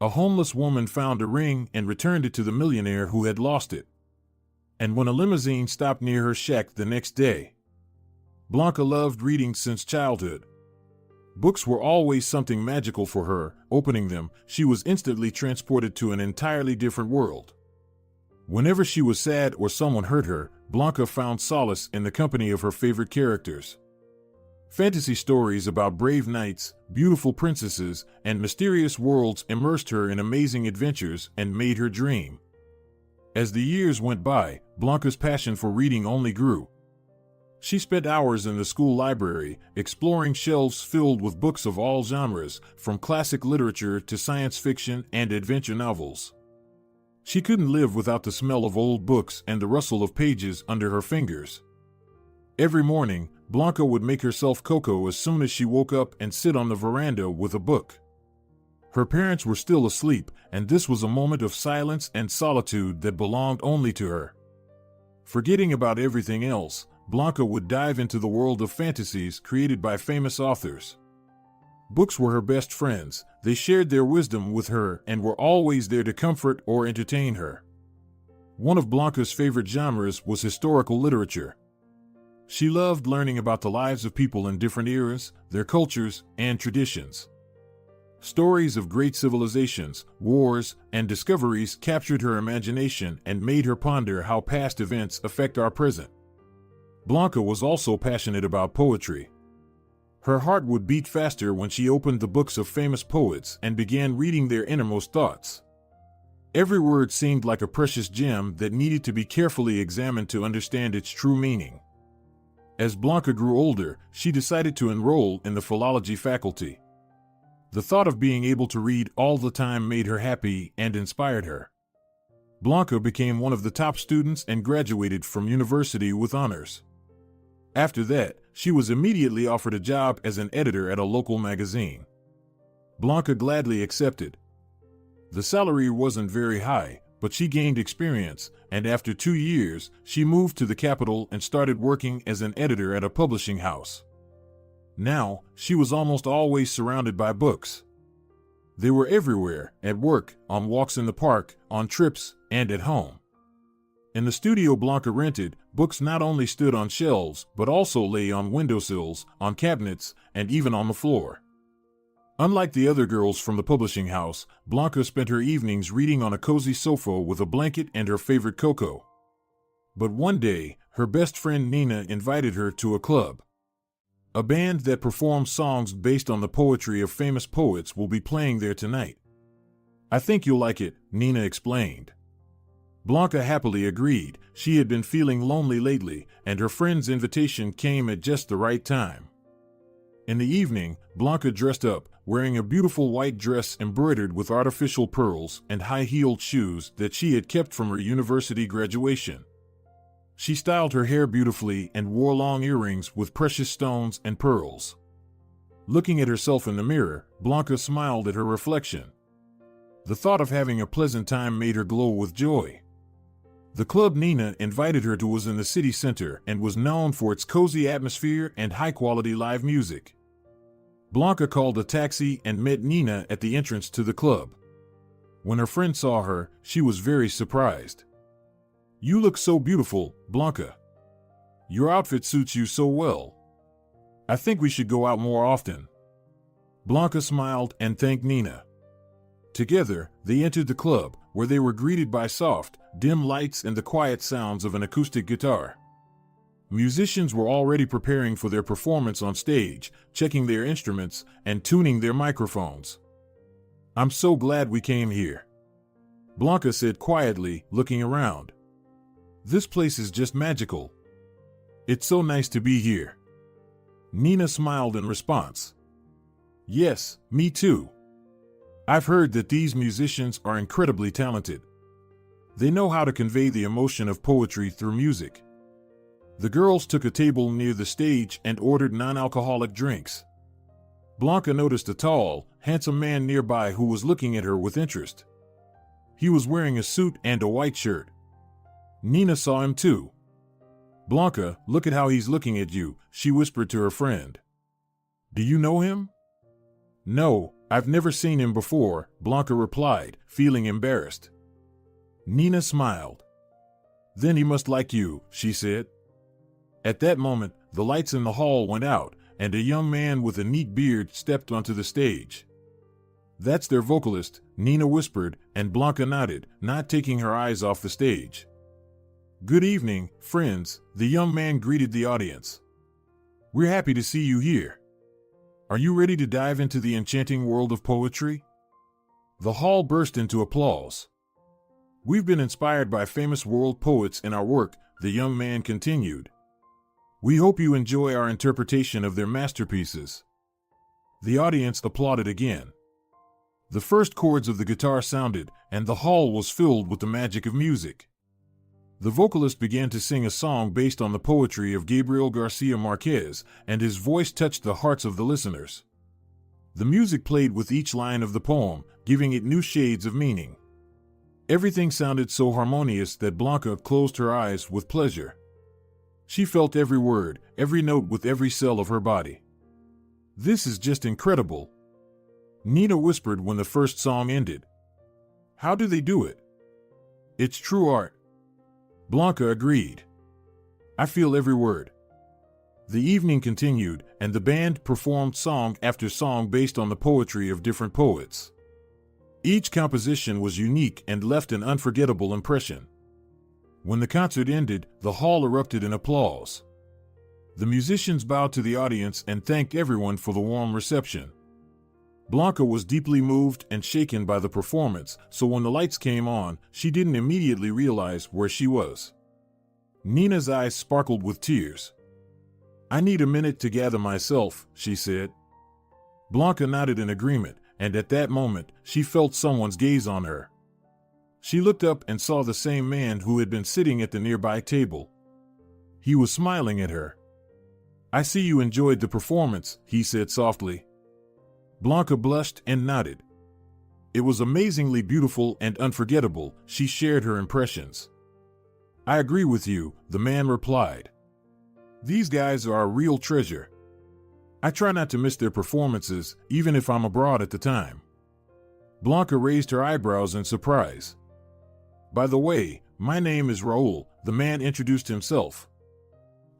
A homeless woman found a ring and returned it to the millionaire who had lost it. And when a limousine stopped near her shack the next day. Blanca loved reading since childhood. Books were always something magical for her. Opening them, she was instantly transported to an entirely different world. Whenever she was sad or someone hurt her, Blanca found solace in the company of her favorite characters. Fantasy stories about brave knights, beautiful princesses, and mysterious worlds immersed her in amazing adventures and made her dream. As the years went by, Blanca's passion for reading only grew. She spent hours in the school library, exploring shelves filled with books of all genres, from classic literature to science fiction and adventure novels. She couldn't live without the smell of old books and the rustle of pages under her fingers. Every morning, Blanca would make herself cocoa as soon as she woke up and sit on the veranda with a book. Her parents were still asleep, and this was a moment of silence and solitude that belonged only to her. Forgetting about everything else, Blanca would dive into the world of fantasies created by famous authors. Books were her best friends. They shared their wisdom with her and were always there to comfort or entertain her. One of Blanca's favorite genres was historical literature. She loved learning about the lives of people in different eras, their cultures, and traditions. Stories of great civilizations, wars, and discoveries captured her imagination and made her ponder how past events affect our present. Blanca was also passionate about poetry. Her heart would beat faster when she opened the books of famous poets and began reading their innermost thoughts. Every word seemed like a precious gem that needed to be carefully examined to understand its true meaning. As Blanca grew older, she decided to enroll in the philology faculty. The thought of being able to read all the time made her happy and inspired her. Blanca became one of the top students and graduated from university with honors. After that, she was immediately offered a job as an editor at a local magazine. Blanca gladly accepted. The salary wasn't very high, but she gained experience, and after 2 years, she moved to the capital and started working as an editor at a publishing house. Now, she was almost always surrounded by books. They were everywhere, at work, on walks in the park, on trips, and at home. In the studio Blanca rented, books not only stood on shelves, but also lay on windowsills, on cabinets, and even on the floor. Unlike the other girls from the publishing house, Blanca spent her evenings reading on a cozy sofa with a blanket and her favorite cocoa. But one day, her best friend Nina invited her to a club. A band that performs songs based on the poetry of famous poets will be playing there tonight. "I think you'll like it," Nina explained. Blanca happily agreed. She had been feeling lonely lately, and her friend's invitation came at just the right time. In the evening, Blanca dressed up, wearing a beautiful white dress embroidered with artificial pearls and high-heeled shoes that she had kept from her university graduation. She styled her hair beautifully and wore long earrings with precious stones and pearls. Looking at herself in the mirror, Blanca smiled at her reflection. The thought of having a pleasant time made her glow with joy. The club Nina invited her to was in the city center and was known for its cozy atmosphere and high-quality live music. Blanca called a taxi and met Nina at the entrance to the club. When her friend saw her, she was very surprised. "You look so beautiful, Blanca. Your outfit suits you so well. I think we should go out more often." Blanca smiled and thanked Nina. Together, they entered the club, where they were greeted by soft, dim lights and the quiet sounds of an acoustic guitar. Musicians were already preparing for their performance on stage, checking their instruments and tuning their microphones. "I'm so glad we came here," Blanca said quietly, looking around. "This place is just magical. It's so nice to be here." Nina smiled in response. "Yes, me too. I've heard that these musicians are incredibly talented. They know how to convey the emotion of poetry through music." The girls took a table near the stage and ordered non-alcoholic drinks. Blanca noticed a tall, handsome man nearby who was looking at her with interest. He was wearing a suit and a white shirt. Nina saw him too. "Blanca, look at how he's looking at you," she whispered to her friend. "Do you know him?" "No," I've never seen him before, Blanca replied, feeling embarrassed. Nina smiled. Then he must like you, she said. At that moment, the lights in the hall went out, and a young man with a neat beard stepped onto the stage. That's their vocalist, Nina whispered, and Blanca nodded, not taking her eyes off the stage. Good evening, friends, the young man greeted the audience. We're happy to see you here. Are you ready to dive into the enchanting world of poetry? The hall burst into applause. We've been inspired by famous world poets in our work, the young man continued. We hope you enjoy our interpretation of their masterpieces. The audience applauded again. The first chords of the guitar sounded, and the hall was filled with the magic of music. The vocalist began to sing a song based on the poetry of Gabriel Garcia Marquez, and his voice touched the hearts of the listeners. The music played with each line of the poem, giving it new shades of meaning. Everything sounded so harmonious that Blanca closed her eyes with pleasure. She felt every word, every note with every cell of her body. This is just incredible. Nina whispered when the first song ended. How do they do it? It's true art. Blanca agreed. I feel every word. The evening continued, and the band performed song after song based on the poetry of different poets. Each composition was unique and left an unforgettable impression. When the concert ended, the hall erupted in applause. The musicians bowed to the audience and thanked everyone for the warm reception. Blanca was deeply moved and shaken by the performance, so when the lights came on, she didn't immediately realize where she was. Nina's eyes sparkled with tears. I need a minute to gather myself, she said. Blanca nodded in agreement, and at that moment, she felt someone's gaze on her. She looked up and saw the same man who had been sitting at the nearby table. He was smiling at her. I see you enjoyed the performance, he said softly. Blanca blushed and nodded. It was amazingly beautiful and unforgettable, she shared her impressions. I agree with you, the man replied. These guys are a real treasure. I try not to miss their performances, even if I'm abroad at the time. Blanca raised her eyebrows in surprise. By the way, my name is Raul, the man introduced himself.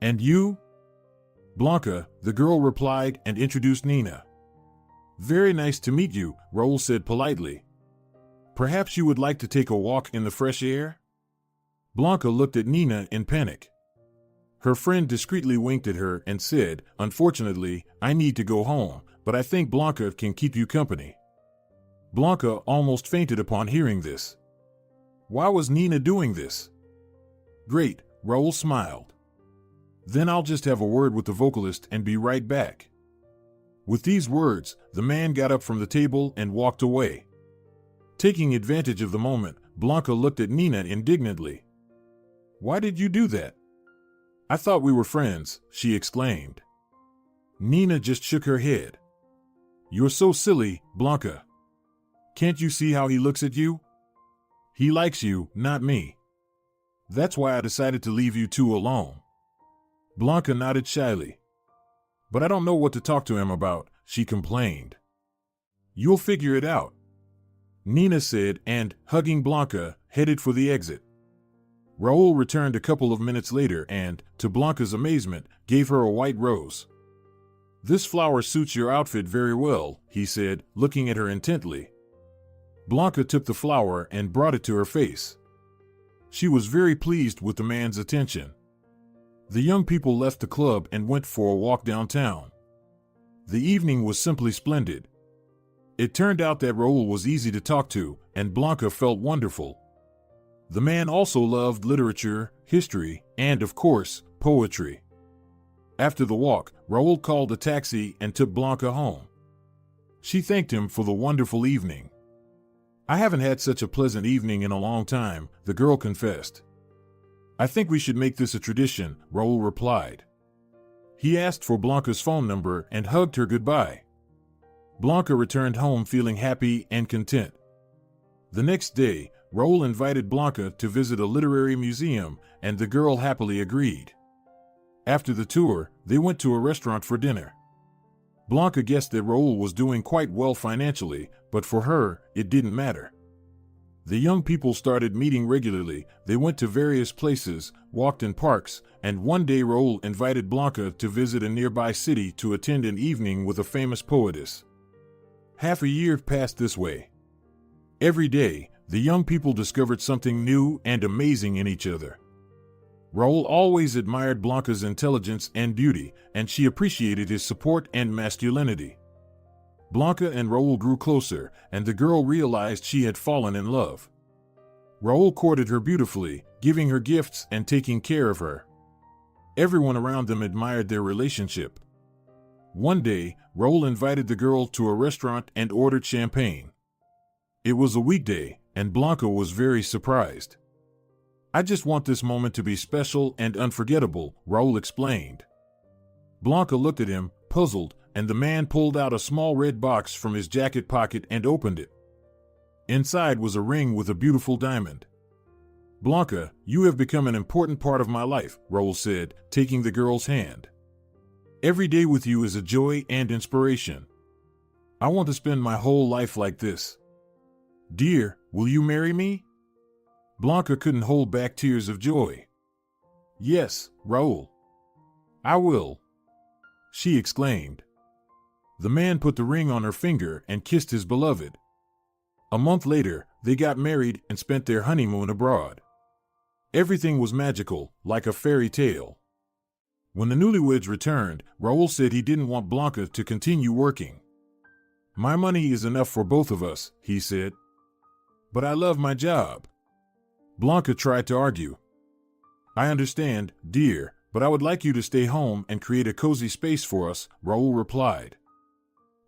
And you? Blanca, the girl replied and introduced Nina. Very nice to meet you, Raul said politely. Perhaps you would like to take a walk in the fresh air? Blanca looked at Nina in panic. Her friend discreetly winked at her and said, Unfortunately, I need to go home, but I think Blanca can keep you company. Blanca almost fainted upon hearing this. Why was Nina doing this? Great, Raul smiled. Then I'll just have a word with the vocalist and be right back. With these words, the man got up from the table and walked away. Taking advantage of the moment, Blanca looked at Nina indignantly. Why did you do that? I thought we were friends, she exclaimed. Nina just shook her head. You're so silly, Blanca. Can't you see how he looks at you? He likes you, not me. That's why I decided to leave you two alone. Blanca nodded shyly. But I don't know what to talk to him about, she complained. You'll figure it out, Nina said and, hugging Blanca, headed for the exit. Raul returned a couple of minutes later and, to Blanca's amazement, gave her a white rose. This flower suits your outfit very well, he said, looking at her intently. Blanca took the flower and brought it to her face. She was very pleased with the man's attention. The young people left the club and went for a walk downtown. The evening was simply splendid. It turned out that Raul was easy to talk to, and Blanca felt wonderful. The man also loved literature, history, and, of course, poetry. After the walk, Raul called a taxi and took Blanca home. She thanked him for the wonderful evening. I haven't had such a pleasant evening in a long time, the girl confessed. I think we should make this a tradition, Raul replied. He asked for Blanca's phone number and hugged her goodbye. Blanca returned home feeling happy and content. The next day, Raul invited Blanca to visit a literary museum, and the girl happily agreed. After the tour, they went to a restaurant for dinner. Blanca guessed that Raul was doing quite well financially, but for her, it didn't matter. The young people started meeting regularly. They went to various places, walked in parks, and one day Raul invited Blanca to visit a nearby city to attend an evening with a famous poetess. Half a year passed this way. Every day, the young people discovered something new and amazing in each other. Raul always admired Blanca's intelligence and beauty, and she appreciated his support and masculinity. Blanca and Raul grew closer, and the girl realized she had fallen in love. Raul courted her beautifully, giving her gifts and taking care of her. Everyone around them admired their relationship. One day, Raul invited the girl to a restaurant and ordered champagne. It was a weekday, and Blanca was very surprised. "I just want this moment to be special and unforgettable," Raul explained. Blanca looked at him, puzzled, and the man pulled out a small red box from his jacket pocket and opened it. Inside was a ring with a beautiful diamond. "Blanca, you have become an important part of my life," Raul said, taking the girl's hand. "Every day with you is a joy and inspiration. I want to spend my whole life like this. Dear, will you marry me?" Blanca couldn't hold back tears of joy. "Yes, Raul. I will," she exclaimed. The man put the ring on her finger and kissed his beloved. A month later, they got married and spent their honeymoon abroad. Everything was magical, like a fairy tale. When the newlyweds returned, Raul said he didn't want Blanca to continue working. "My money is enough for both of us," he said. "But I love my job." Blanca tried to argue. "I understand, dear, but I would like you to stay home and create a cozy space for us," Raul replied.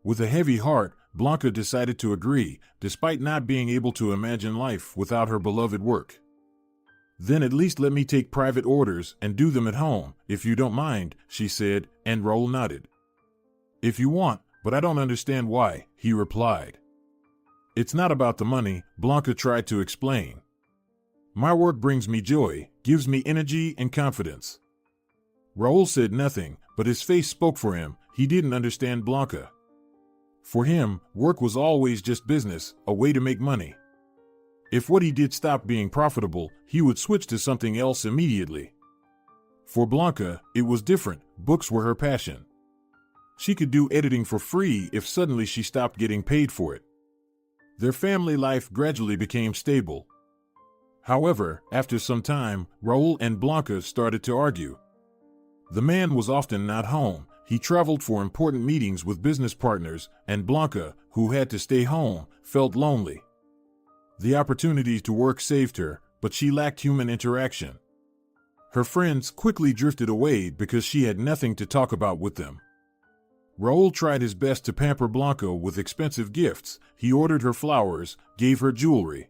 With a heavy heart, Blanca decided to agree, despite not being able to imagine life without her beloved work. "Then at least let me take private orders and do them at home, if you don't mind," she said, and Raul nodded. "If you want, but I don't understand why," he replied. "It's not about the money," Blanca tried to explain. "My work brings me joy, gives me energy and confidence." Raul said nothing, but his face spoke for him. He didn't understand Blanca. For him, work was always just business, a way to make money. If what he did stopped being profitable, he would switch to something else immediately. For Blanca, it was different. Books were her passion. She could do editing for free if suddenly she stopped getting paid for it. Their family life gradually became stable. However, after some time, Raul and Blanca started to argue. The man was often not home. He traveled for important meetings with business partners, and Blanca, who had to stay home, felt lonely. The opportunity to work saved her, but she lacked human interaction. Her friends quickly drifted away because she had nothing to talk about with them. Raul tried his best to pamper Blanca with expensive gifts. He ordered her flowers, gave her jewelry.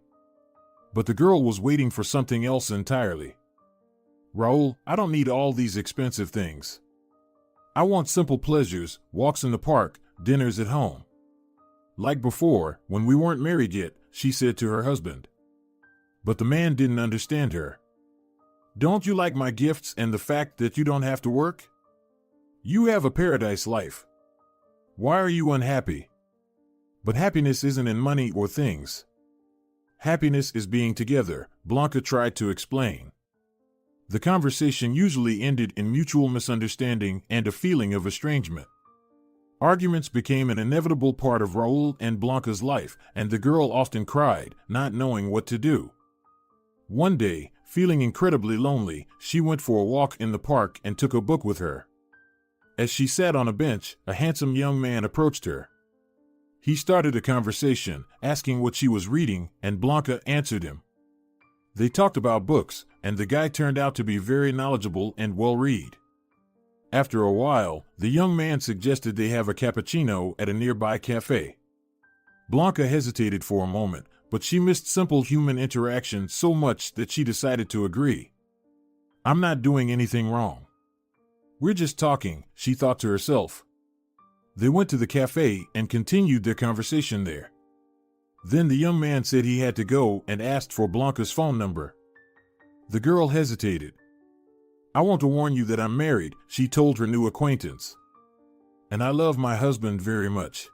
But the girl was waiting for something else entirely. "Raul, I don't need all these expensive things. I want simple pleasures, walks in the park, dinners at home. Like before, when we weren't married yet," she said to her husband. But the man didn't understand her. "Don't you like my gifts and the fact that you don't have to work? You have a paradise life. Why are you unhappy?" "But happiness isn't in money or things. Happiness is being together," Blanca tried to explain. The conversation usually ended in mutual misunderstanding and a feeling of estrangement. Arguments became an inevitable part of Raul and Blanca's life, and the girl often cried, not knowing what to do. One day, feeling incredibly lonely, she went for a walk in the park and took a book with her. As she sat on a bench, a handsome young man approached her. He started a conversation, asking what she was reading, and Blanca answered him. They talked about books, and the guy turned out to be very knowledgeable and well-read. After a while, the young man suggested they have a cappuccino at a nearby cafe. Blanca hesitated for a moment, but she missed simple human interaction so much that she decided to agree. "I'm not doing anything wrong. We're just talking," she thought to herself. They went to the cafe and continued their conversation there. Then the young man said he had to go and asked for Blanca's phone number. The girl hesitated. "I want to warn you that I'm married," she told her new acquaintance. And I love my husband very much.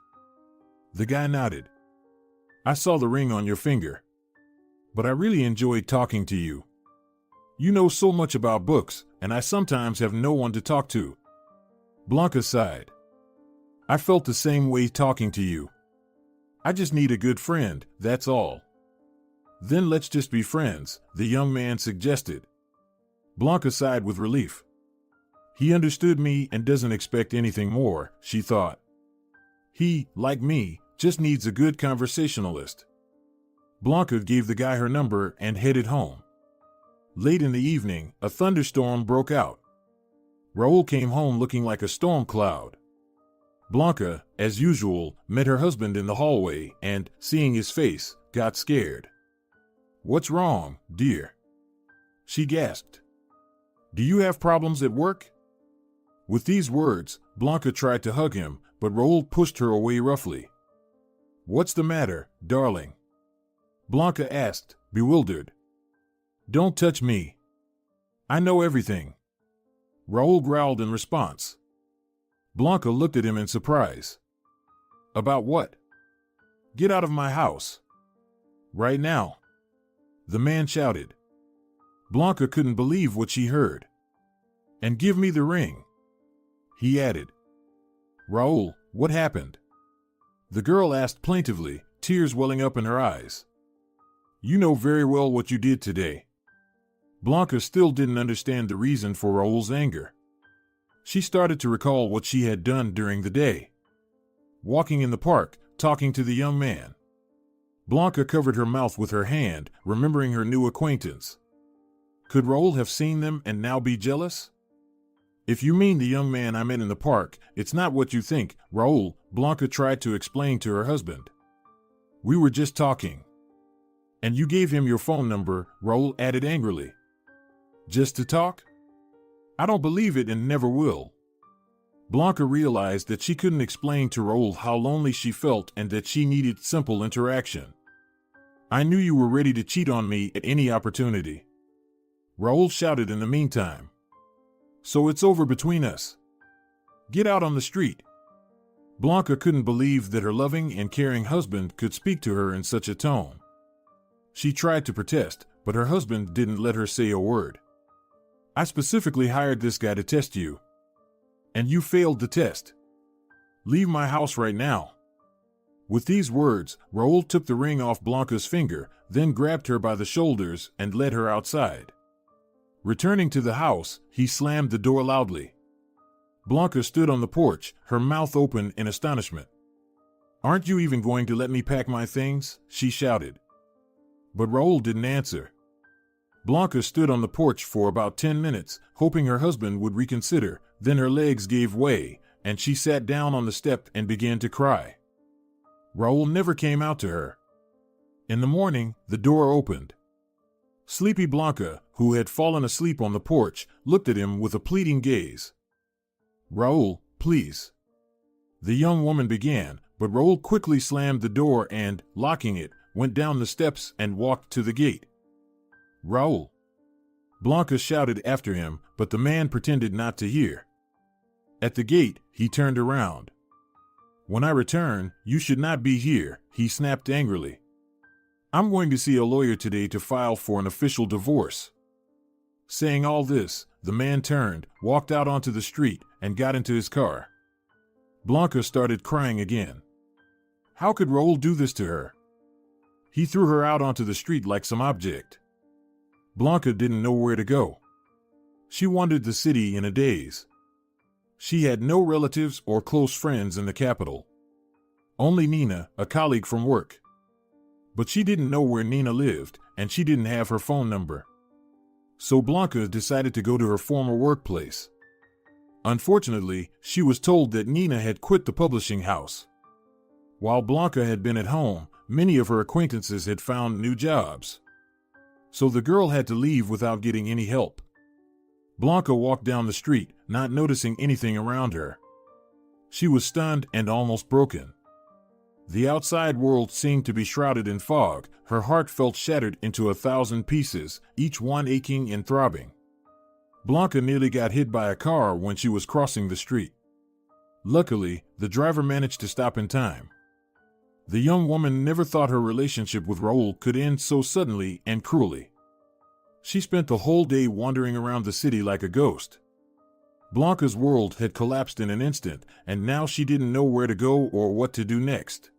The guy nodded. I saw the ring on your finger. But I really enjoyed talking to you. You know so much about books, and I sometimes have no one to talk to. Blanca sighed. I felt the same way talking to you. I just need a good friend, that's all. Then let's just be friends, the young man suggested. Blanca sighed with relief. He understood me and doesn't expect anything more, she thought. He, like me, just needs a good conversationalist. Blanca gave the guy her number and headed home. Late in the evening, a thunderstorm broke out. Raul came home looking like a storm cloud. Blanca, as usual, met her husband in the hallway and, seeing his face, got scared. What's wrong, dear? She gasped. Do you have problems at work? With these words, Blanca tried to hug him, but Raul pushed her away roughly. What's the matter, darling? Blanca asked, bewildered. Don't touch me. I know everything. Raul growled in response. Blanca looked at him in surprise. About what? Get out of my house. Right now. The man shouted. Blanca couldn't believe what she heard. And give me the ring. He added. Raul, what happened? The girl asked plaintively, tears welling up in her eyes. You know very well what you did today. Blanca still didn't understand the reason for Raul's anger. She started to recall what she had done during the day. Walking in the park, talking to the young man. Blanca covered her mouth with her hand, remembering her new acquaintance. Could Raul have seen them and now be jealous? If you mean the young man I met in the park, it's not what you think, Raul, Blanca tried to explain to her husband. We were just talking. And you gave him your phone number, Raul added angrily. Just to talk? I don't believe it and never will. Blanca realized that she couldn't explain to Raul how lonely she felt and that she needed simple interaction. I knew you were ready to cheat on me at any opportunity. Raul shouted in the meantime. So it's over between us. Get out on the street. Blanca couldn't believe that her loving and caring husband could speak to her in such a tone. She tried to protest, but her husband didn't let her say a word. I specifically hired this guy to test you. And you failed the test. Leave my house right now. With these words, Raul took the ring off Blanca's finger, then grabbed her by the shoulders and led her outside. Returning to the house, he slammed the door loudly. Blanca stood on the porch, her mouth open in astonishment. Aren't you even going to let me pack my things? She shouted. But Raul didn't answer. Blanca stood on the porch for about 10 minutes, hoping her husband would reconsider, then her legs gave way, and she sat down on the step and began to cry. Raul never came out to her. In the morning, the door opened. Sleepy Blanca, who had fallen asleep on the porch, looked at him with a pleading gaze. Raul, please. The young woman began, but Raul quickly slammed the door and, locking it, went down the steps and walked to the gate. Raul. Blanca shouted after him, but the man pretended not to hear. At the gate, he turned around. When I return, you should not be here, he snapped angrily. I'm going to see a lawyer today to file for an official divorce. Saying all this, the man turned, walked out onto the street, and got into his car. Blanca started crying again. How could Raul do this to her? He threw her out onto the street like some object. Blanca didn't know where to go. She wandered the city in a daze. She had no relatives or close friends in the capital. Only Nina, a colleague from work. But she didn't know where Nina lived, and she didn't have her phone number. So Blanca decided to go to her former workplace. Unfortunately, she was told that Nina had quit the publishing house. While Blanca had been at home, many of her acquaintances had found new jobs. So the girl had to leave without getting any help. Blanca walked down the street, not noticing anything around her. She was stunned and almost broken. The outside world seemed to be shrouded in fog. Her heart felt shattered into 1,000 pieces, each one aching and throbbing. Blanca nearly got hit by a car when she was crossing the street. Luckily, the driver managed to stop in time. The young woman never thought her relationship with Raoul could end so suddenly and cruelly. She spent the whole day wandering around the city like a ghost. Blanca's world had collapsed in an instant, and now she didn't know where to go or what to do next.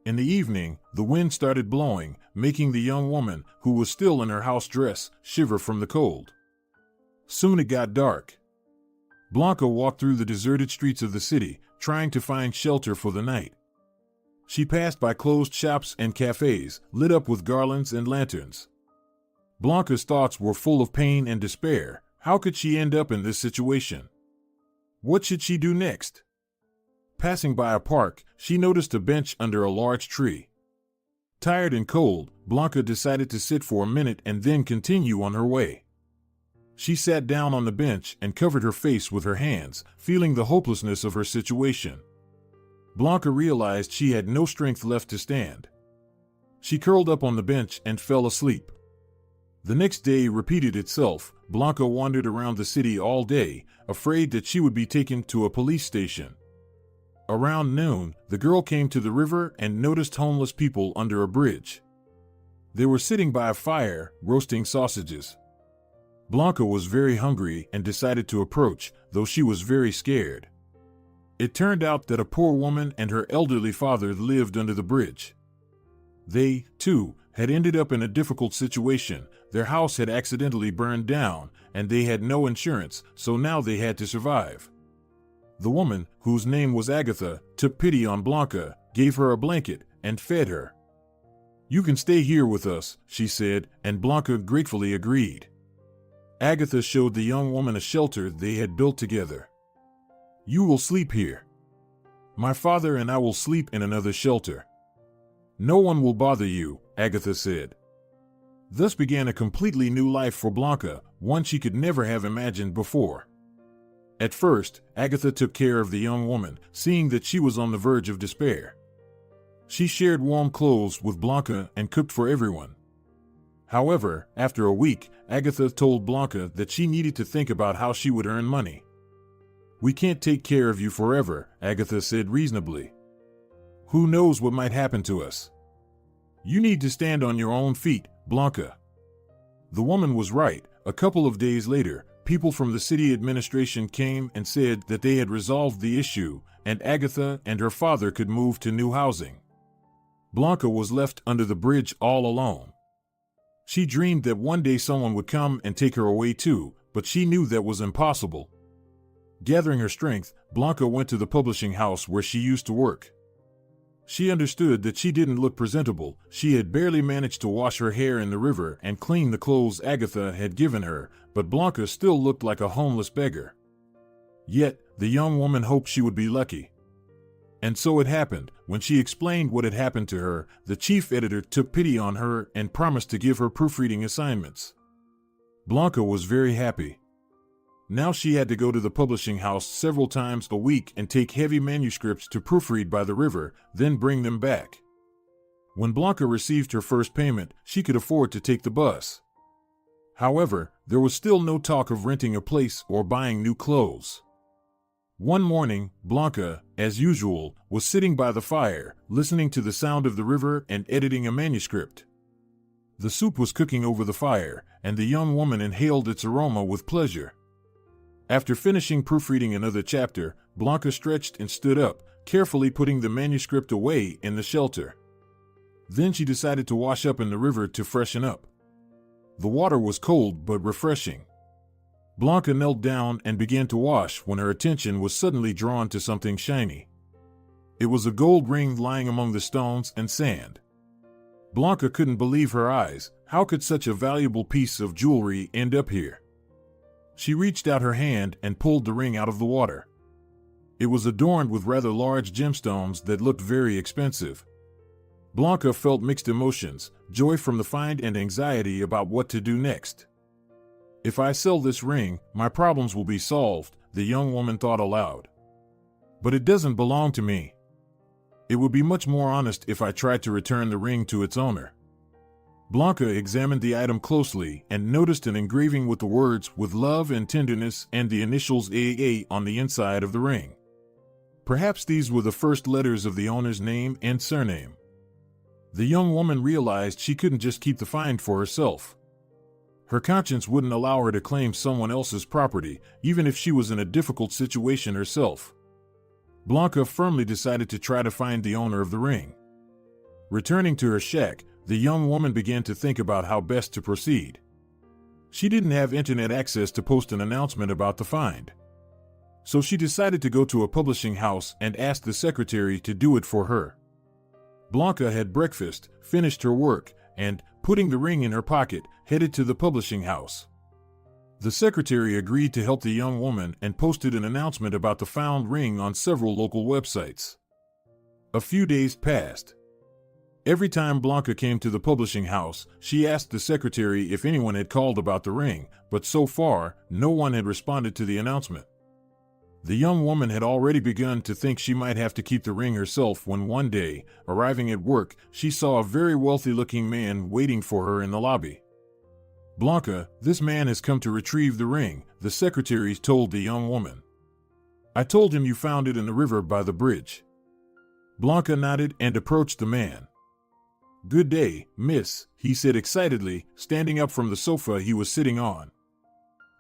In the evening, the wind started blowing, making the young woman, who was still in her house dress, shiver from the cold. Soon it got dark. Blanca walked through the deserted streets of the city, trying to find shelter for the night. She passed by closed shops and cafes, lit up with garlands and lanterns. Blanca's thoughts were full of pain and despair. How could she end up in this situation? What should she do next? Passing by a park, she noticed a bench under a large tree. Tired and cold, Blanca decided to sit for a minute and then continue on her way. She sat down on the bench and covered her face with her hands, feeling the hopelessness of her situation. Blanca realized she had no strength left to stand. She curled up on the bench and fell asleep. The next day repeated itself. Blanca wandered around the city all day, afraid that she would be taken to a police station. Around noon, the girl came to the river and noticed homeless people under a bridge. They were sitting by a fire, roasting sausages. Blanca was very hungry and decided to approach, though she was very scared. It turned out that a poor woman and her elderly father lived under the bridge. They, too, had ended up in a difficult situation. Their house had accidentally burned down, and they had no insurance, so now they had to survive. The woman, whose name was Agatha, took pity on Blanca, gave her a blanket, and fed her. "You can stay here with us," she said, and Blanca gratefully agreed. Agatha showed the young woman a shelter they had built together. "You will sleep here. My father and I will sleep in another shelter. No one will bother you," Agatha said. Thus began a completely new life for Blanca, one she could never have imagined before. At first, Agatha took care of the young woman, seeing that she was on the verge of despair. She shared warm clothes with Blanca and cooked for everyone. However, after a week, Agatha told Blanca that she needed to think about how she would earn money. "We can't take care of you forever," Agatha said reasonably. "Who knows what might happen to us? You need to stand on your own feet, Blanca." The woman was right. A couple of days later, people from the city administration came and said that they had resolved the issue, and Agatha and her father could move to new housing. Blanca was left under the bridge all alone. She dreamed that one day someone would come and take her away too, but she knew that was impossible. Gathering her strength, Blanca went to the publishing house where she used to work. She understood that she didn't look presentable. She had barely managed to wash her hair in the river and clean the clothes Agatha had given her, but Blanca still looked like a homeless beggar. Yet, the young woman hoped she would be lucky. And so it happened. When she explained what had happened to her, the chief editor took pity on her and promised to give her proofreading assignments. Blanca was very happy. Now she had to go to the publishing house several times a week and take heavy manuscripts to proofread by the river, then bring them back. When Blanca received her first payment, she could afford to take the bus. However, there was still no talk of renting a place or buying new clothes. One morning, Blanca, as usual, was sitting by the fire, listening to the sound of the river and editing a manuscript. The soup was cooking over the fire, and the young woman inhaled its aroma with pleasure. After finishing proofreading another chapter, Blanca stretched and stood up, carefully putting the manuscript away in the shelter. Then she decided to wash up in the river to freshen up. The water was cold but refreshing. Blanca knelt down and began to wash when her attention was suddenly drawn to something shiny. It was a gold ring lying among the stones and sand. Blanca couldn't believe her eyes. How could such a valuable piece of jewelry end up here? She reached out her hand and pulled the ring out of the water. It was adorned with rather large gemstones that looked very expensive. Blanca felt mixed emotions, joy from the find and anxiety about what to do next. "If I sell this ring, my problems will be solved," the young woman thought aloud. "But it doesn't belong to me. It would be much more honest if I tried to return the ring to its owner." Blanca examined the item closely and noticed an engraving with the words "with love and tenderness" and the initials AA on the inside of the ring. Perhaps these were the first letters of the owner's name and surname. The young woman realized she couldn't just keep the find for herself. Her conscience wouldn't allow her to claim someone else's property, even if she was in a difficult situation herself. Blanca firmly decided to try to find the owner of the ring. Returning to her shack, the young woman began to think about how best to proceed. She didn't have internet access to post an announcement about the find. So she decided to go to a publishing house and ask the secretary to do it for her. Blanca had breakfast, finished her work, and, putting the ring in her pocket, headed to the publishing house. The secretary agreed to help the young woman and posted an announcement about the found ring on several local websites. A few days passed. Every time Blanca came to the publishing house, she asked the secretary if anyone had called about the ring, but so far, no one had responded to the announcement. The young woman had already begun to think she might have to keep the ring herself when one day, arriving at work, she saw a very wealthy-looking man waiting for her in the lobby. "Blanca, this man has come to retrieve the ring," the secretary told the young woman. "I told him you found it in the river by the bridge." Blanca nodded and approached the man. "Good day, miss," he said excitedly, standing up from the sofa he was sitting on.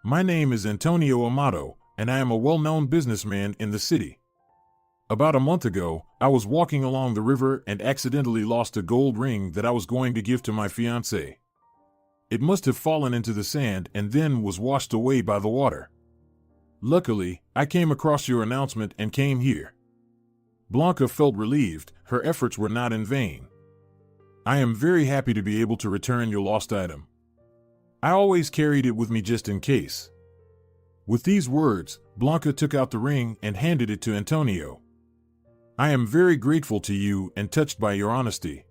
"My name is Antonio Amato, and I am a well-known businessman in the city. About a month ago, I was walking along the river and accidentally lost a gold ring that I was going to give to my fiancée. It must have fallen into the sand and then was washed away by the water. Luckily, I came across your announcement and came here." Blanca felt relieved. Her efforts were not in vain. "I am very happy to be able to return your lost item. I always carried it with me just in case." With these words, Blanca took out the ring and handed it to Antonio. "I am very grateful to you and touched by your honesty.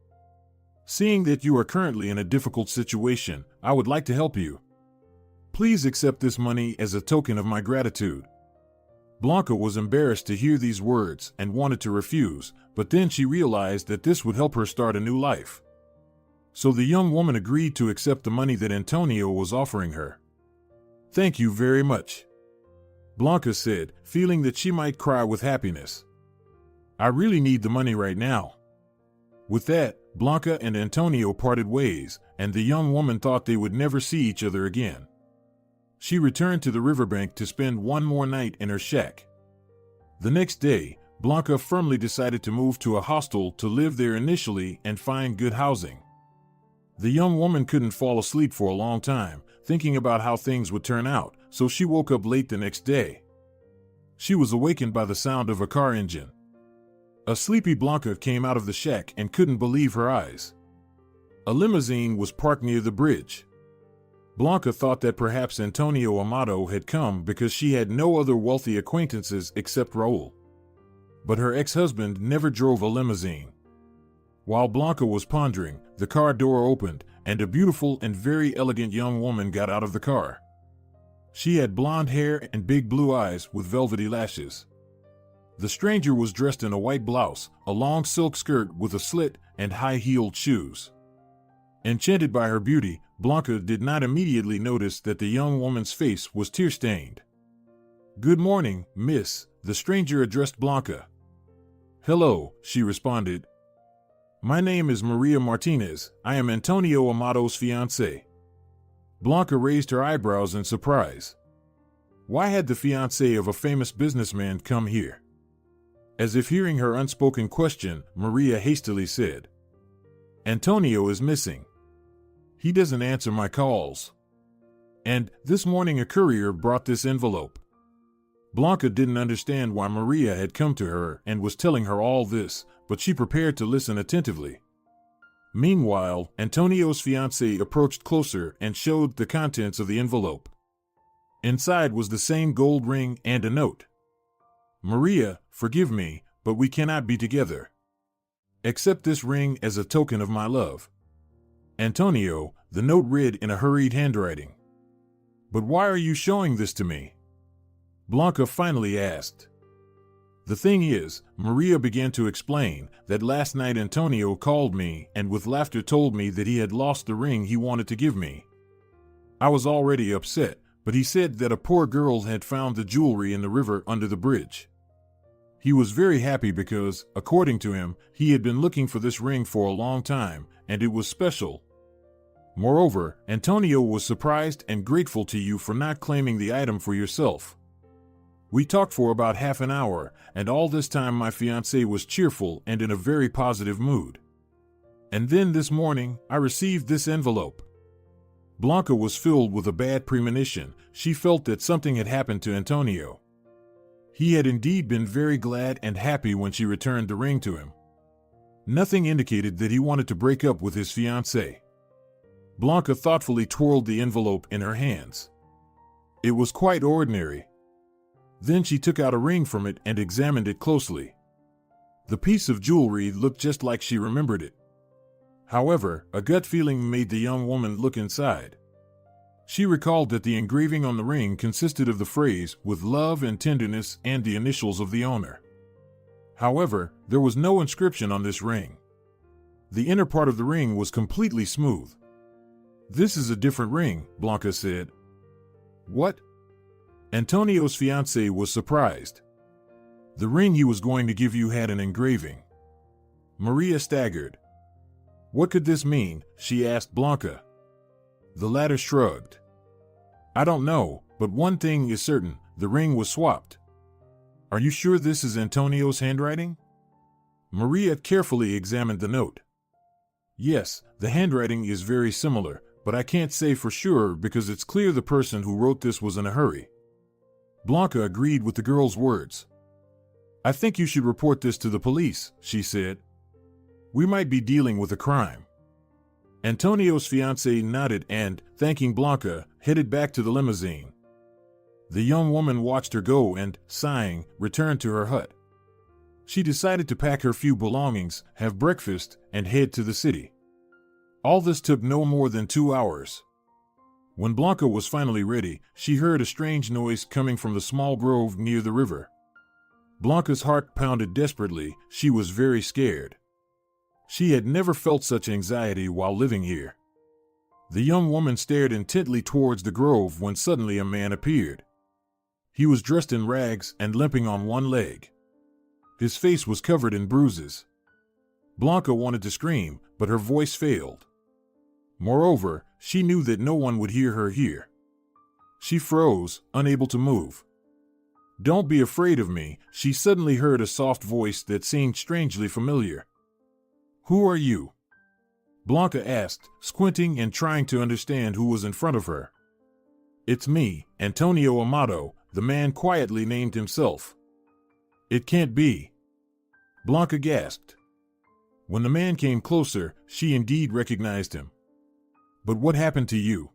Seeing that you are currently in a difficult situation, I would like to help you. Please accept this money as a token of my gratitude." Blanca was embarrassed to hear these words and wanted to refuse, but then she realized that this would help her start a new life. So the young woman agreed to accept the money that Antonio was offering her. "Thank you very much," Blanca said, feeling that she might cry with happiness. "I really need the money right now." With that, Blanca and Antonio parted ways, and the young woman thought they would never see each other again. She returned to the riverbank to spend one more night in her shack. The next day, Blanca firmly decided to move to a hostel to live there initially and find good housing. The young woman couldn't fall asleep for a long time, thinking about how things would turn out, so she woke up late the next day. She was awakened by the sound of a car engine. A sleepy Blanca came out of the shack and couldn't believe her eyes. A limousine was parked near the bridge. Blanca thought that perhaps Antonio Amato had come because she had no other wealthy acquaintances except Raul. But her ex-husband never drove a limousine. While Blanca was pondering, the car door opened, and a beautiful and very elegant young woman got out of the car. She had blonde hair and big blue eyes with velvety lashes. The stranger was dressed in a white blouse, a long silk skirt with a slit, and high-heeled shoes. Enchanted by her beauty, Blanca did not immediately notice that the young woman's face was tear-stained. "Good morning, miss," the stranger addressed Blanca. "Hello," she responded. "My name is Maria Martinez. I am Antonio Amato's fiancée." Blanca raised her eyebrows in surprise. Why had the fiancée of a famous businessman come here? As if hearing her unspoken question, Maria hastily said, "Antonio is missing. He doesn't answer my calls. And this morning a courier brought this envelope." Blanca didn't understand why Maria had come to her and was telling her all this, but she prepared to listen attentively. Meanwhile, Antonio's fiancée approached closer and showed the contents of the envelope. Inside was the same gold ring and a note. "Maria, forgive me, but we cannot be together. Accept this ring as a token of my love." "Antonio," the note read in a hurried handwriting. "But why are you showing this to me?" Blanca finally asked. "The thing is," Maria began to explain, "that last night Antonio called me and with laughter told me that he had lost the ring he wanted to give me. I was already upset, but he said that a poor girl had found the jewelry in the river under the bridge. He was very happy because, according to him, he had been looking for this ring for a long time, and it was special. Moreover, Antonio was surprised and grateful to you for not claiming the item for yourself. We talked for about half an hour, and all this time my fiancée was cheerful and in a very positive mood. And then this morning, I received this envelope. Blanca was filled with a bad premonition. She felt that something had happened to Antonio. He had indeed been very glad and happy when she returned the ring to him. Nothing indicated that he wanted to break up with his fiancée. Blanca thoughtfully twirled the envelope in her hands. It was quite ordinary. Then she took out a ring from it and examined it closely. The piece of jewelry looked just like she remembered it. However, a gut feeling made the young woman look inside. She recalled that the engraving on the ring consisted of the phrase, "with love and tenderness," and the initials of the owner. However, there was no inscription on this ring. The inner part of the ring was completely smooth. "This is a different ring," Blanca said. "What?" Antonio's fiancée was surprised. "The ring he was going to give you had an engraving." Maria staggered. "What could this mean?" she asked Blanca. The latter shrugged. "I don't know, but one thing is certain, the ring was swapped." "Are you sure this is Antonio's handwriting?" Maria carefully examined the note. "Yes, the handwriting is very similar, but I can't say for sure because it's clear the person who wrote this was in a hurry." Blanca agreed with the girl's words. "I think you should report this to the police," she said. "We might be dealing with a crime." Antonio's fiancée nodded and, thanking Blanca, headed back to the limousine. The young woman watched her go and, sighing, returned to her hut. She decided to pack her few belongings, have breakfast, and head to the city. All this took no more than 2 hours. When Blanca was finally ready, she heard a strange noise coming from the small grove near the river. Blanca's heart pounded desperately. She was very scared. She had never felt such anxiety while living here. The young woman stared intently towards the grove when suddenly a man appeared. He was dressed in rags and limping on one leg. His face was covered in bruises. Blanca wanted to scream, but her voice failed. Moreover, she knew that no one would hear her here. She froze, unable to move. "Don't be afraid of me," she suddenly heard a soft voice that seemed strangely familiar. "Who are you?" Blanca asked, squinting and trying to understand who was in front of her. "It's me, Antonio Amato," the man quietly named himself. "It can't be." Blanca gasped. When the man came closer, she indeed recognized him. "But what happened to you?"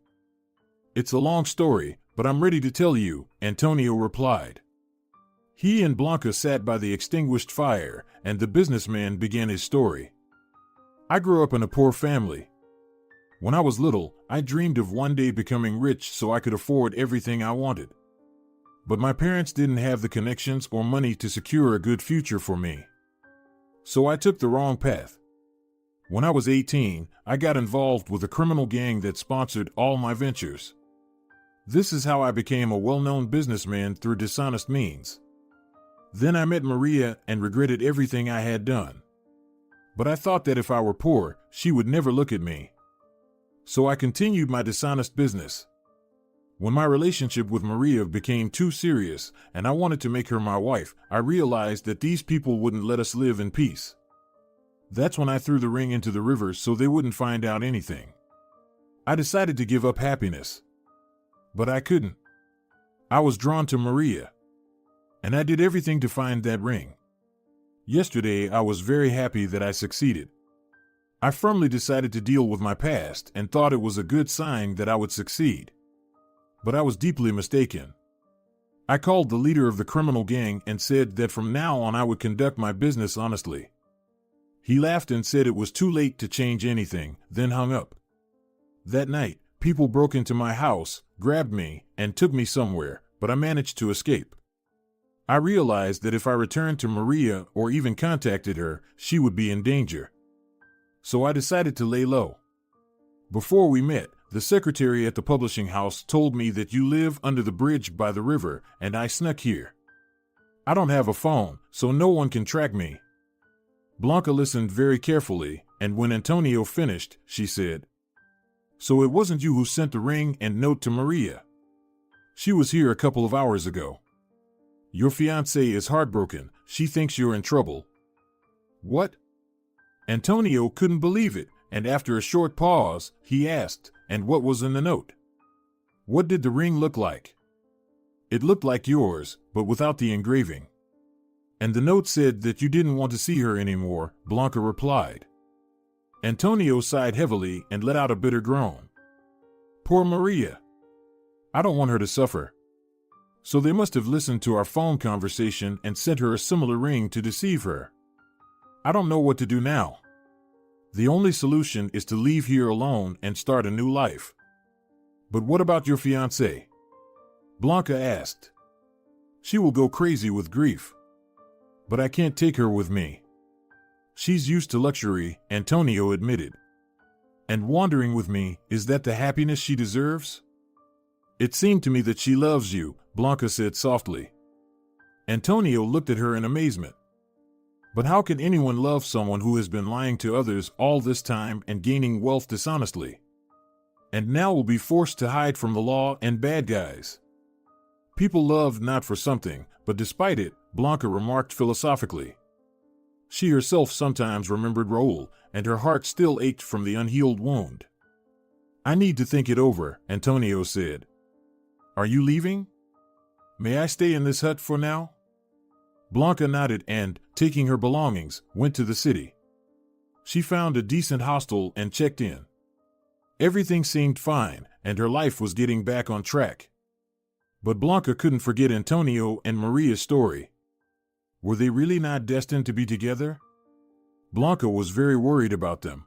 "It's a long story, but I'm ready to tell you," Antonio replied. He and Blanca sat by the extinguished fire, and the businessman began his story. "I grew up in a poor family. When I was little, I dreamed of one day becoming rich so I could afford everything I wanted. But my parents didn't have the connections or money to secure a good future for me. So I took the wrong path. When I was 18, I got involved with a criminal gang that sponsored all my ventures. This is how I became a well-known businessman through dishonest means. Then I met Maria and regretted everything I had done. But I thought that if I were poor, she would never look at me. So I continued my dishonest business. When my relationship with Maria became too serious and I wanted to make her my wife, I realized that these people wouldn't let us live in peace. That's when I threw the ring into the river so they wouldn't find out anything. I decided to give up happiness. But I couldn't. I was drawn to Maria. And I did everything to find that ring. Yesterday, I was very happy that I succeeded. I firmly decided to deal with my past and thought it was a good sign that I would succeed. But I was deeply mistaken. I called the leader of the criminal gang and said that from now on I would conduct my business honestly. He laughed and said it was too late to change anything, then hung up. That night, people broke into my house, grabbed me, and took me somewhere, but I managed to escape. I realized that if I returned to Maria or even contacted her, she would be in danger. So I decided to lay low. Before we met, the secretary at the publishing house told me that you live under the bridge by the river, and I snuck here. I don't have a phone, so no one can track me. Blanca listened very carefully, and when Antonio finished, she said, So it wasn't you who sent the ring and note to Maria? She was here a couple of hours ago. Your fiancée is heartbroken. She thinks you're in trouble. What? Antonio couldn't believe it, and after a short pause, he asked, And what was in the note? What did the ring look like? It looked like yours, but without the engraving. And the note said that you didn't want to see her anymore, Blanca replied. Antonio sighed heavily and let out a bitter groan. Poor Maria. I don't want her to suffer. So they must have listened to our phone conversation and sent her a similar ring to deceive her. I don't know what to do now. The only solution is to leave here alone and start a new life. But what about your fiancée? Blanca asked. She will go crazy with grief. But I can't take her with me. She's used to luxury, Antonio admitted. And wandering with me, is that the happiness she deserves? It seemed to me that she loves you, Blanca said softly. Antonio looked at her in amazement. But how can anyone love someone who has been lying to others all this time and gaining wealth dishonestly? And now will be forced to hide from the law and bad guys. People love not for something, but despite it, Blanca remarked philosophically. She herself sometimes remembered Raoul, and her heart still ached from the unhealed wound. I need to think it over, Antonio said. Are you leaving? May I stay in this hut for now? Blanca nodded and, taking her belongings, went to the city. She found a decent hostel and checked in. Everything seemed fine, and her life was getting back on track. But Blanca couldn't forget Antonio and Maria's story. Were they really not destined to be together? Blanca was very worried about them.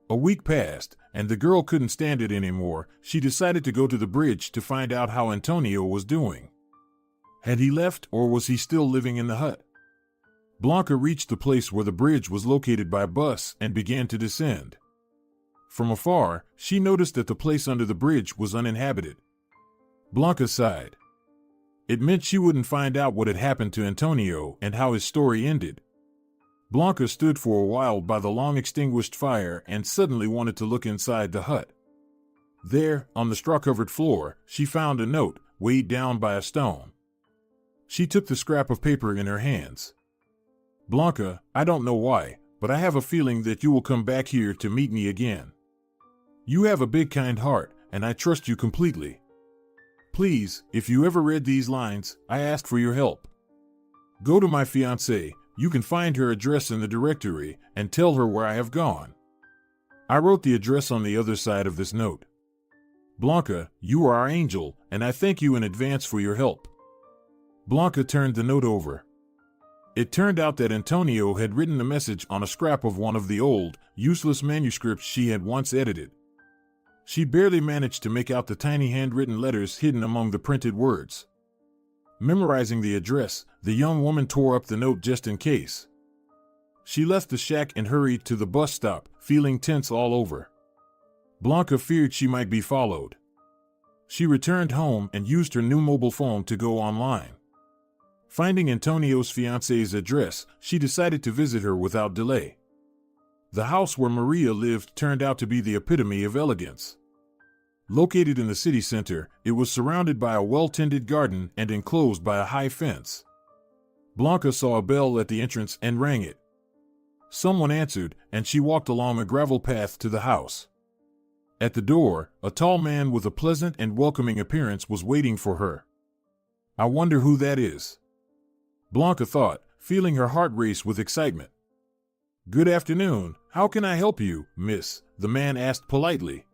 A week passed, and the girl couldn't stand it anymore. She decided to go to the bridge to find out how Antonio was doing. Had he left, or was he still living in the hut? Blanca reached the place where the bridge was located by bus and began to descend. From afar, she noticed that the place under the bridge was uninhabited. Blanca sighed. It meant she wouldn't find out what had happened to Antonio and how his story ended. Blanca stood for a while by the long-extinguished fire and suddenly wanted to look inside the hut. There, on the straw-covered floor, she found a note, weighed down by a stone. She took the scrap of paper in her hands. Blanca, I don't know why, but I have a feeling that you will come back here to meet me again. You have a big kind heart, and I trust you completely. Please, if you ever read these lines, I ask for your help. Go to my fiancée. You can find her address in the directory and tell her where I have gone. I wrote the address on the other side of this note. Blanca, you are our angel, and I thank you in advance for your help. Blanca turned the note over. It turned out that Antonio had written the message on a scrap of one of the old, useless manuscripts she had once edited. She barely managed to make out the tiny handwritten letters hidden among the printed words. Memorizing the address, the young woman tore up the note just in case. She left the shack and hurried to the bus stop, feeling tense all over. Blanca feared she might be followed. She returned home and used her new mobile phone to go online. Finding Antonio's fiancée's address, she decided to visit her without delay. The house where Maria lived turned out to be the epitome of elegance. Located in the city center, it was surrounded by a well-tended garden and enclosed by a high fence. Blanca saw a bell at the entrance and rang it. Someone answered, and she walked along a gravel path to the house. At the door, a tall man with a pleasant and welcoming appearance was waiting for her. I wonder who that is, Blanca thought, feeling her heart race with excitement. Good afternoon, how can I help you, miss? The man asked politely.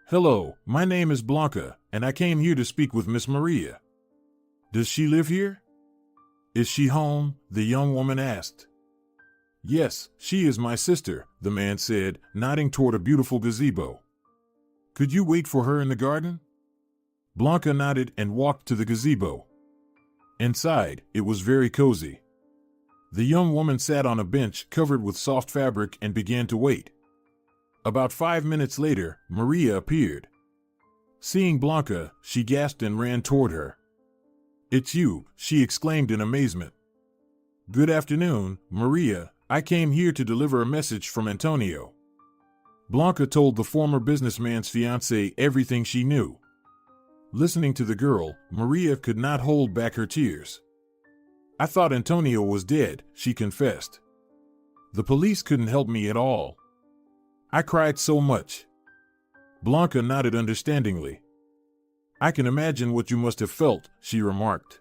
Hello, my name is Blanca, and I came here to speak with Miss Maria. Does she live here? Is she home? The young woman asked. Yes, she is my sister, the man said, nodding toward a beautiful gazebo. Could you wait for her in the garden? Blanca nodded and walked to the gazebo. Inside, it was very cozy. The young woman sat on a bench covered with soft fabric and began to wait. About 5 minutes later, Maria appeared. Seeing Blanca, she gasped and ran toward her. "It's you," she exclaimed in amazement. "Good afternoon, Maria. I came here to deliver a message from Antonio." Blanca told the former businessman's fiancé everything she knew. Listening to the girl, Maria could not hold back her tears. "I thought Antonio was dead," she confessed. "The police couldn't help me at all. I cried so much." Blanca nodded understandingly. "I can imagine what you must have felt," she remarked.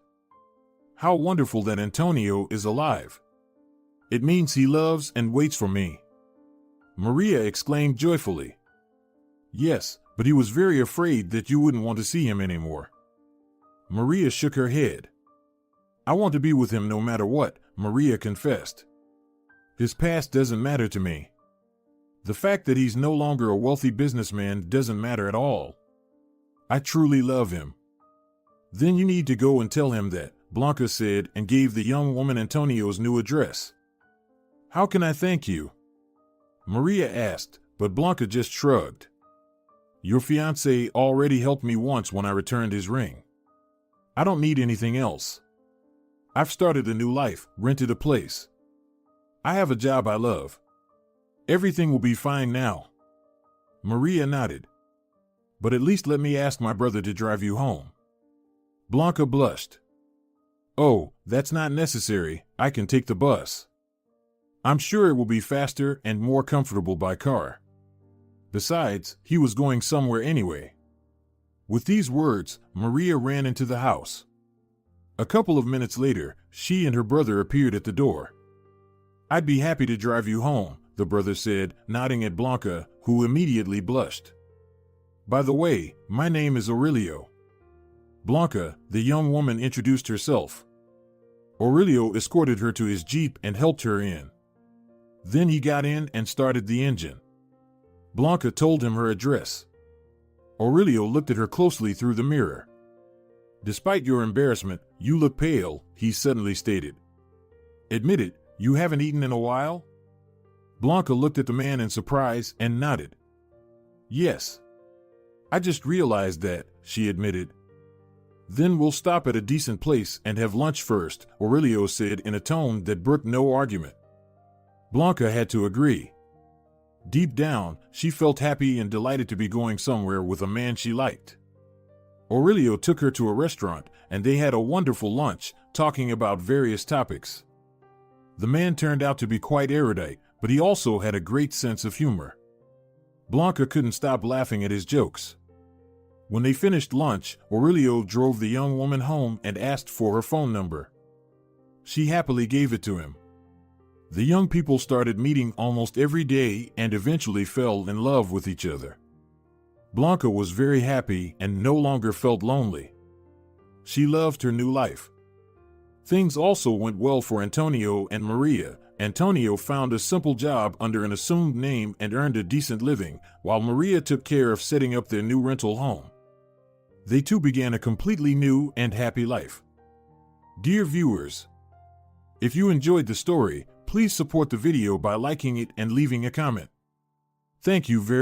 "How wonderful that Antonio is alive. It means he loves and waits for me." Maria exclaimed joyfully. "Yes, but he was very afraid that you wouldn't want to see him anymore." Maria shook her head. "I want to be with him no matter what," Maria confessed. "His past doesn't matter to me. The fact that he's no longer a wealthy businessman doesn't matter at all. I truly love him." "Then you need to go and tell him that," Blanca said, and gave the young woman Antonio's new address. "How can I thank you?" Maria asked, but Blanca just shrugged. "Your fiancé already helped me once when I returned his ring. I don't need anything else. I've started a new life, rented a place. I have a job I love. Everything will be fine now." Maria nodded. "But at least let me ask my brother to drive you home." Blanca blushed. "Oh, that's not necessary. I can take the bus. I'm sure it will be faster and more comfortable by car. Besides, he was going somewhere anyway." With these words, Maria ran into the house. A couple of minutes later, she and her brother appeared at the door. "I'd be happy to drive you home," the brother said, nodding at Blanca, who immediately blushed. "By the way, my name is Aurelio." Blanca, the young woman, introduced herself. Aurelio escorted her to his jeep and helped her in. Then he got in and started the engine. Blanca told him her address. Aurelio looked at her closely through the mirror. "Despite your embarrassment, you look pale," he suddenly stated. "Admit it, you haven't eaten in a while?" Blanca looked at the man in surprise and nodded. "Yes. I just realized that," she admitted. "Then we'll stop at a decent place and have lunch first," Aurelio said in a tone that brooked no argument. Blanca had to agree. Deep down, she felt happy and delighted to be going somewhere with a man she liked. Aurelio took her to a restaurant, and they had a wonderful lunch, talking about various topics. The man turned out to be quite erudite, but he also had a great sense of humor. Blanca couldn't stop laughing at his jokes. When they finished lunch, Aurelio drove the young woman home and asked for her phone number. She happily gave it to him. The young people started meeting almost every day and eventually fell in love with each other. Blanca was very happy and no longer felt lonely. She loved her new life. Things also went well for Antonio and Maria. Antonio found a simple job under an assumed name and earned a decent living, while Maria took care of setting up their new rental home. They too began a completely new and happy life. Dear viewers, if you enjoyed the story, please support the video by liking it and leaving a comment. Thank you very much.